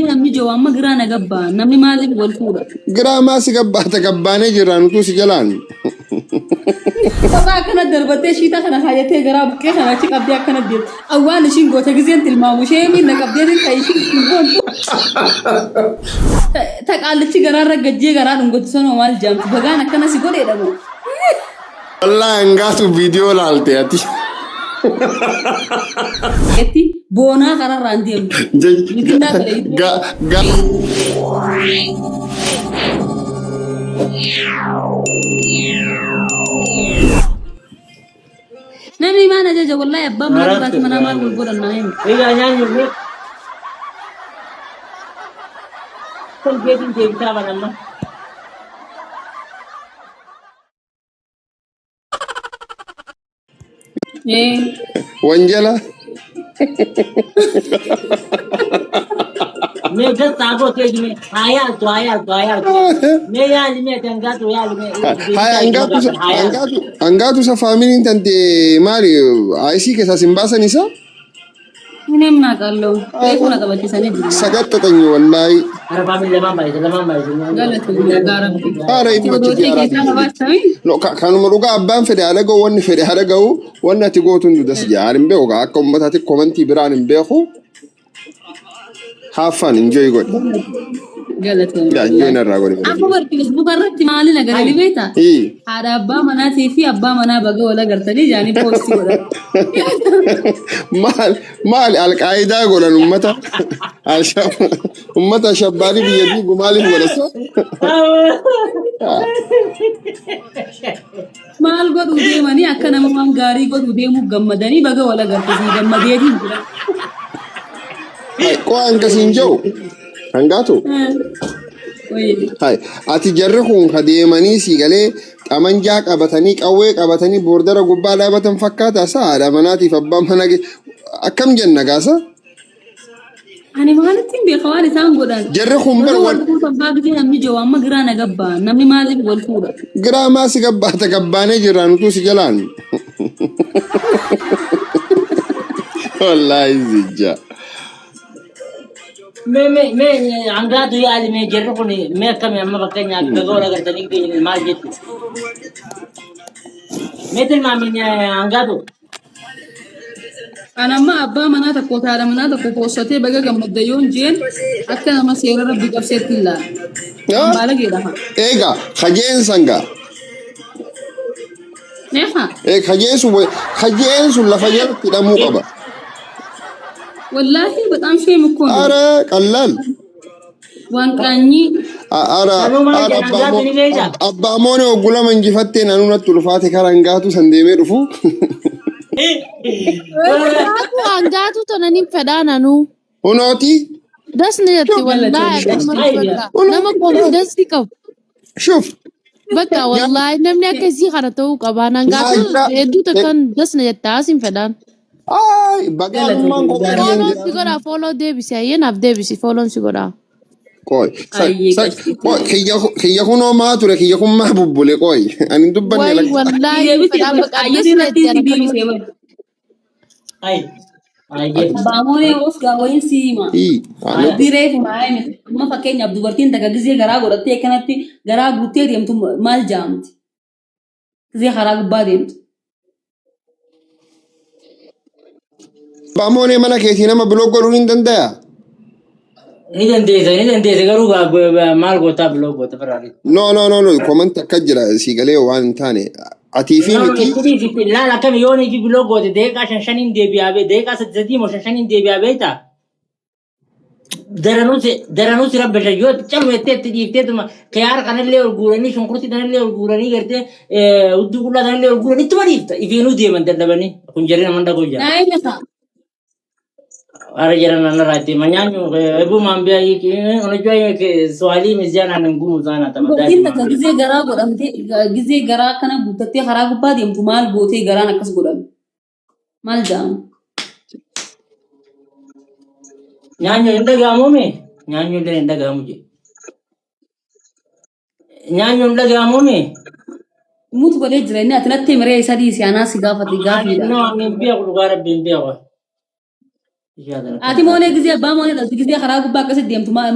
butee namni jiru amma giraa na gabbaa namni maaliif wal fuudha. Giraa maasi gabbaata gabbaanee jiraan utuu si jalaan. Taphaa akkana darbattee shiita kana haayatee garaa buqqee kana achi qabdee akkana deemte. Awwaan ishiin goota giseen tilmaamu ishee miidha qabdee kan ishiin goontu. Taqaallichi garaarra gajjee garaa dhungooti sanoo maal jaamtu bagaan akkana si godheedha moo. Wallahi hangaatu viidiyoo laalte ati. Etti boonaa kararraan deemtu. Namni mana ajaja wallahi abbaa mana baati mana maal gurguran naa himu. Egaa nyaanni illee kan geetiin deebisaa banamma. Wanjala. Mee gastaa gootee jime hayaaltu. Mee yaali mee tangaatu yaali mee. Hangaatu sa faamiliin tante maali aisii keessaa sin baasan isa?Inem naa qallo. Eekuna qabachiisanii jiru. Sagattatanyi wallahi. Hara faamilii lamaan baay'ise. Galatu gaara. Haara itti wajji no kanuma dhugaa abbaan fedhe haala ga'u wanni fedhe haala ga'u wanni ati gootuun dudas jaarin beeku akka uummataatti komantii biraan hin beeku. Haafan enjoy godhe. Galatu. Enjoy narraa godhe. Akka barti Facebook irratti maali nagaranii beektaa? Haadha abbaa manaatii fi abbaa manaa baga wal agartanii jaanii poostii godhan. Maal alqaayidaa godhan uummata uummata shabbaanii biyyattii gumaaliif godhasa? Maal godhuu deemanii akka nama waan gaarii godhuu deemuu gammadanii baga wal agartanii gammadeetiin jira. Kok angkasin jauh, angkatu. Hai, ati jarre kun kademani si gale amanjak abatani kawe abatani bordera gubbala abatan fakkata sa ada manati fabba manage akam jenna gasa. Ani maalitiin beekawaan isaan godhan. Jarre kun bar wal fabbaa gisee namni jiru amma giraa na gabbaa namni maaliif wal fuudha. Giraa maasi gabbaata gabbaanee jiraan utuu si jalaan. Wallahi zijja. Mee hangaatu yaali mee jarri kun mee akkami amma fakkeenyaaf baga wal agartanii maal jettu. Mee tilmaamin hangaatu. Anamma abbaa manaa tokko haadha manaa tokko poosatee baga gammaddayoon jeen akka nama seera rabbi qabseetti ilaala. Baala geedhafa. Egaa hajeen sanga. Neefa. Hajeen sun lafa jalatti hidhamuu qaba. والله بتأم شيء مكون. أرى قلال. وانكاني. أرى أبا موني وقولا من جفتين أنو نتلفاتي كارانغاتو سنديمي رفو. أنغاتو تنانين فدان أنو. هنوتي. دس نجتي والله. نما confidence ديكو. شوف. بكا والله نمني كذي خرطو كبان أنغاتو إدو تكن دس نجتاسين فدان. Ay, bagal man ko follow sigura follow Davis ayen af Davis follow sigura koy kiya kuno ma ture kiya kun ma bubbule koy ani dubban la wallahi ay baamone of gawain sima dire fumaay ma fakkeenya dubartiin daga gisee garaa godhattee kanatti garaa guuttee deemtu maal jaamti gisee garaa gubbaa deemtu. Bamone mana kesi nama blog godhuun dandaya. Ni dandeessa garuu maal goota blog goota firaari. No comment akka jira si galee waan taane ati fi miti. Laala kam yooni fi blog goota deeqa shanin deebi'aa bee deeqa saddeetii moo shanin deebi'aa beekta. Daranuusi rabbasha yoo calu etteetti dhiifteetuma khiyaara kanallee ol guuranii shunkurtii kanallee ol guuranii gartee hudduu qullaa kanallee ol guuranii ittuma dhiifta ifeenuu deeman dadhabanii kun jarri nama dhagoo jira. Ara jaran nana rati manyanyo ebu mambia hiki unajua hiyo swali mizana na ngumu sana tamadani. Kinta gize gara godamte gize gara kana gutate haragu padi mtumal bote gara nakas godam. Mal jam. Nyanyo enda gamu me nyanyo enda gamu je. Nyanyo enda gamu me. Mutu bade jira ni atlatte mere isa di siana siga fatiga. No ni biya kudugara biya wa. Ati moone gisee abbaa moone dhalti gisee karaa gubbaa akkasitti deemtu maal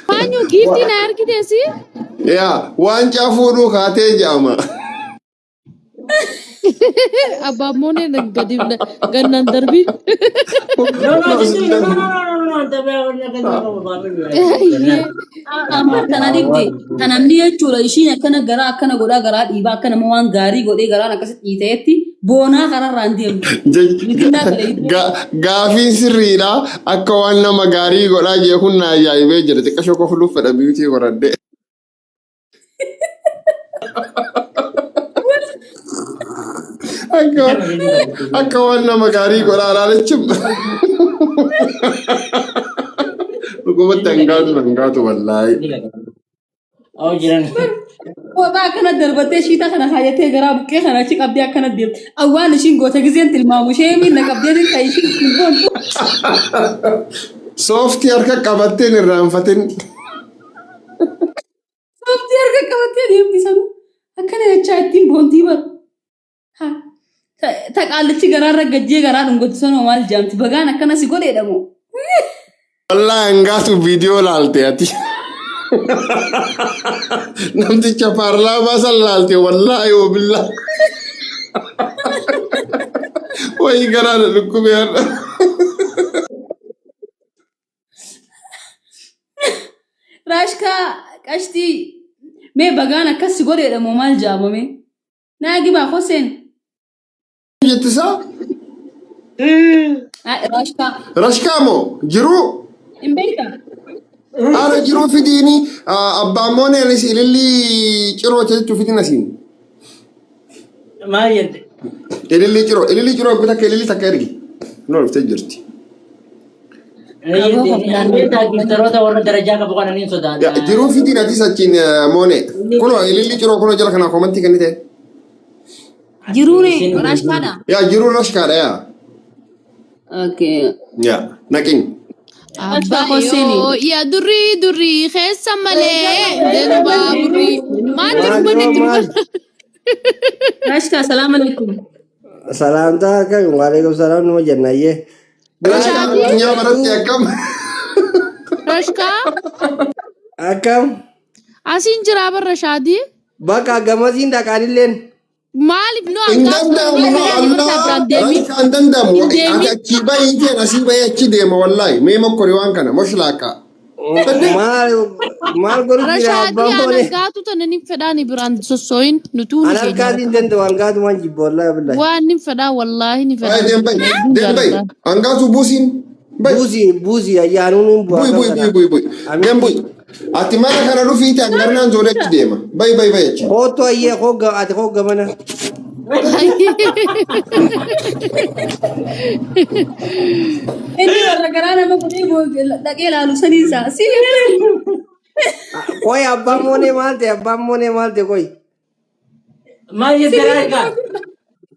Fanyu gifti na ergitesi? Ya, wancaa fuudhuu kaatee jaama. Abba mone gadi gannan darbi. Amma tana dibde tanamni jechuudha ishiin akkana garaa akkana godhaa garaa dhiibaa akka nama waan gaarii godhee garaan akkasitti dhiiteetti boonaa kararraan deemtu. Gaafiin sirriidha akka waan nama gaarii godhaa jee kun na ajaa'ibee jira xiqqashoo kofluuf fedha biyyuutii qoradde. Akka waan nama gaarii godhaa laalachum. Dhugumatti hangaatu wallaahi. Kophaa akkana darbattee shiita kana kaayattee garaa buqqee kana achi qabdee akkana deemtu. Awwaan ishiin goota giseen tilmaamu ishee miidha qabdee kan ishiin ittiin boontu. Sooftii harka qabattee hin irraanfatin. Sooftii harka qabattee deemti sanuu akkana jechaa ittiin boontii baru. Taqaallichi garaarra gajjee garaa dhungootu sanoo maal jaamti bagaan akkana si godheedha moo? Wallahi hangaatu viidiyoo laalte ati. Namticha paarlaamaa san laalte wallahi oobillaa. Wayii garaadha dhukkubee har'a. Raashkaa qashtii mee bagaan akkas si godheedha moo maal jaamame? Naagibaa Hoseen. Jettisaa? Raashkaa. Rashkaa moo jiruu? Hin beektaa? Ara jiruu fidiini abbaan mooneenis ililli ciroo jechuu fidin asiin. Maal jette? Ililli ciroo takka ililli takka ergi. Noo dhuftee jirti. Jiruu fidin ati sachiin moonee. Kunoo ililli ciroo kunoo jala kanaa komantii kennite. Jiruuni Raashkaadha? Yaa jiruu Rashkaadha yaa. Okay. Yaa naqin. Abba yo ya duri khessa male denba duri ma turbani turbani. Rashka salam alaikum. Salam ta kan walaikum salam no jannaye. Nya baratti akkam. Rashka Akkam asin jira barra shadi baka gamazin da kanillen Maalif no Indandamu Allah indandamu achi bayi keena asi bayi achi deema wallahi mee mokkori waan kana moshlaaka mal golu jira Rashadi anagaatu tanin fedani brand sosoin nutu anakadin dende wangadu wanji bolla billahi waan nin feda wallahi ni feda ay dembay angatu busin buzi ayanun buy dembuy ati mara kana rufiite angarnaan zore achi deema bay achi hoto aye hoga ati hoga mana Ini warra garaa nama godhee dhaqee ilaalu saniin isaa. koy abban mone malte koy Maal jette Raashkaa?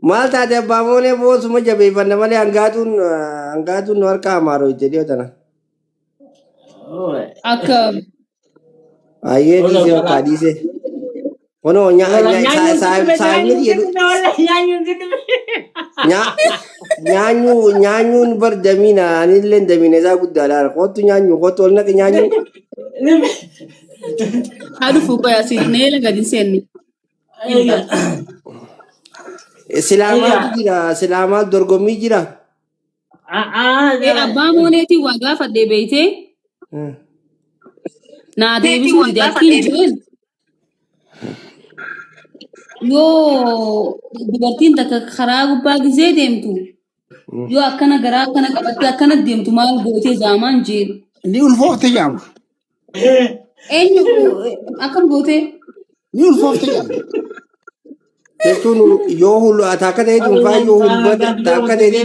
malta de babone bo suma jabe banda male angatun warka amaro ite dio tana Akka aye di se kadise ono nya sa ni yedu nyanyu bar damina anillen damina za gudala qotu nyanyu qotol nak nyanyu haadu fuuqa yaasiin neela gadi seenni. Selama dorgommii jira. Abbaa mooneetiin waa gaafadhee beeytee naa deebisuu dide akkiin jireen yoo dubartiin takka karaa gubbaa gisee deemtu yoo akkana garaa akkana qabattee akkana deemtu maal gootee zaamaan jeeru. Ni ulfoofte jaama. Eenyu akkam gootee? Ni ulfoofte jaama. Jechuun yoo hulu takka ta'e dhuunfaa yoo hulbata takka ta'e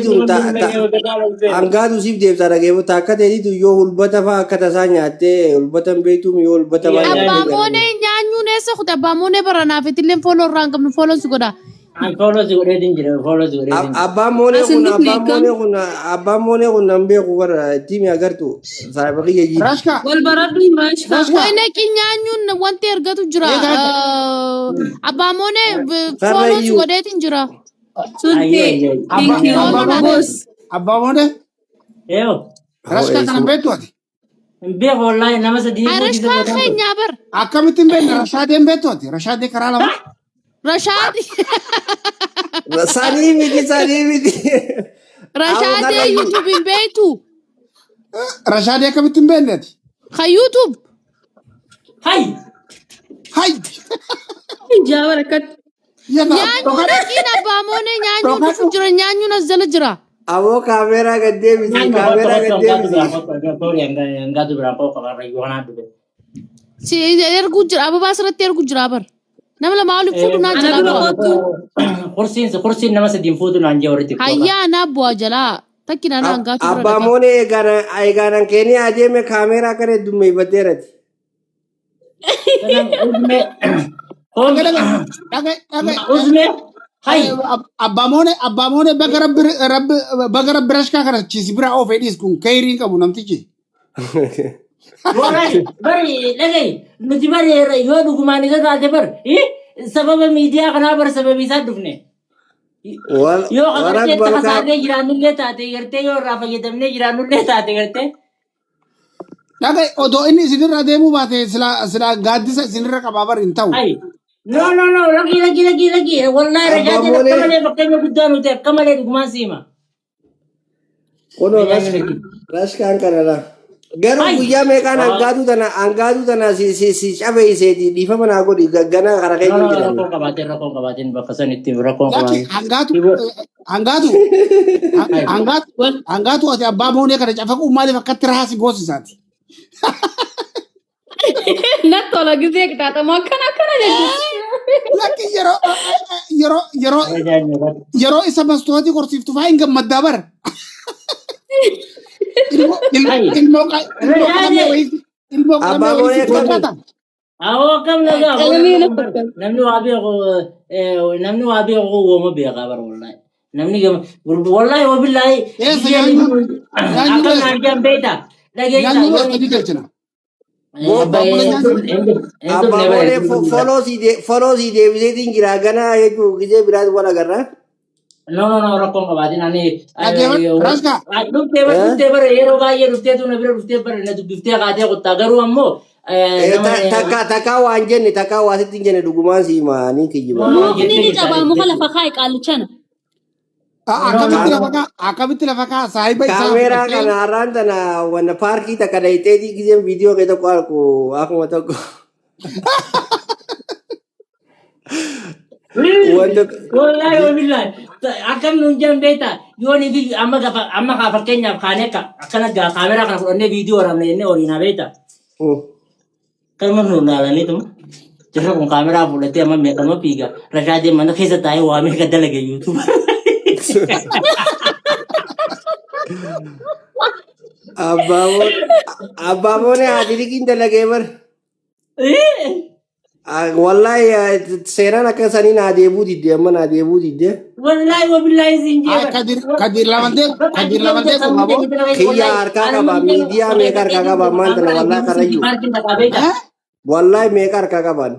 hangaatu siif deebisa dhageeffatu takka ta'e yoo hulbata fa'aa akka tasaa nyaattee hulbata hin beektu yoo hulbata fa'aa Abbaa moonee nyaanyuun eessa kutaa abbaa moonee baranaaf itillee fooloo irraa hin qabnu fooloon si godha. Follow the wedding, follow the wedding. Abbaan moonee Asin kun dhufne abbaan moonee kun nan beeku warra tiimi agartu saayibaqiyya jiru. Rashka. wal baradhu Rashka. Wayne kinyaanyuun wanti ergatu jira. Abbaamoone follows godheetiin jira. Sunte. Thank you. Boss. Abbaa moonee. Yo, Rashka kana beektu ati. be wallahi nama sadi. Arashkaa keenyaa bar. Akkamittiin beekna Rashaadeen beektu ati. Rashaadee karaa lama. Rashaadi. Sanii miti. Rashaadee yuutuubiin beektu. Rashaadee akkamittiin beekne ati. Ka yuutuub. Hai. Hai. Jawara kat. Nyaanyuun dhaqiin abbaamoone nyaanyuun dhufu jira nyaanyuun as jala jira. Aboo kaameeraa gad deebisi. Enggak tuh berapa kalau Yohana tuh. Si ergu jira ababaa asirratti ergu jira bar. Nama lama waliin fuudhu naa jala bu'a. Kursiin nama sadiin fuudhu naan jee warri tiktoka. Hayyaa naa bu'a jalaa. Takki naa hangaatu bira Abbaa moonee eegaanan keenii adeeme kaameeraa kana dummeeybateerati. Uzme. Hai. Abbaa moonee baga rabbi Rashkaa kana chiisi bira of edhiis kun kayiriin qabu namtichi. Bari lagi nuti bari yoo dhugumaan isa taate bar sababa miidiyaa kanaa bar sababi isaa dhufne. Yoo qabatee tasaarree jiraannullee taate gartee yoo irraa fayyadamnee jiraannullee taate gartee. Dhagai odoo inni isinirra deemuu baate sila gaaddisa isinirra qabaa bar hin ta'u. No, lagi. Wallahi rajaati akka malee fakkeenya guddaa nuti akka malee dhugumaan siima. Kunoo Rashkaan kanadha. Garuu guyyaa meeqaan hangaatu tana si cabeeyseeti dhiifama naa godhi gaggana kara keenya jiran. Rakkoon qabaatiin bakka sanitti rakkoon qabaatiin. Hangaatu ati abbaa moonee kana cafaquu maaliif akkatti rahaasi goosisaati. Nattola gisee qixaaxamoo akkana jechuudha. Lakki yeroo isa mastootii korsiiftu faa hin gammaddaa bara. Ilmoo qabamee Awoo kam nagaa namni waa beeku wooma beekaa bara wallahi. Namni wallahi wabillahi akka naarjaan beektaa dhageessaa. Folloosii deebiseetiin jira ganaa jechuun gizee biraati wal agarra. No, rakkoon qabaatiin ani. Rashka. Dhuftee bara yeroo baay'ee dhufteetu na bira dhuftee bara na dubbiftee kaatee qottaa garuu ammoo. Takkaa waan jenne takkaa waasitti hin jenne dhugumaan siimaanii kijjiba. Mukni ni qabaa muka lafa kaa'e qaallichana. Akkamitti lafa kaa saahiba isaa. Kaameeraa kana har'aan tana wanna paarkii takka dhayiteetii gizeen viidiyoo kee tokko argu akkuma tokko. Wallahi wabillahi akkam nuun jedhan beektaa yoo ni amma kaa fakkeenyaaf kaanee akkana kaameeraa kana fudhannee viidiyoo waraabne jennee oliinaa beektaa. Kalma nuun laalaniituma. Jirra kun kaameeraa fudhattee amma meeqama fiiga Rashaadeen mana keessa taa'ee waa meeqa dalage yuutuuba. Abbaa moonee haadhilikiin dalagee bar. Wallahi seeraan akka sanii naa deebuu didde amma naa deebuu didde. Wallahi wabillahi siin jeeba. Kadir lamantee kun aboo. Kiyya harkaa qaba miidiyaa meeqa harkaa qaba ammaan tana wallahi karayyuu. Wallahi meeqa harkaa qaban.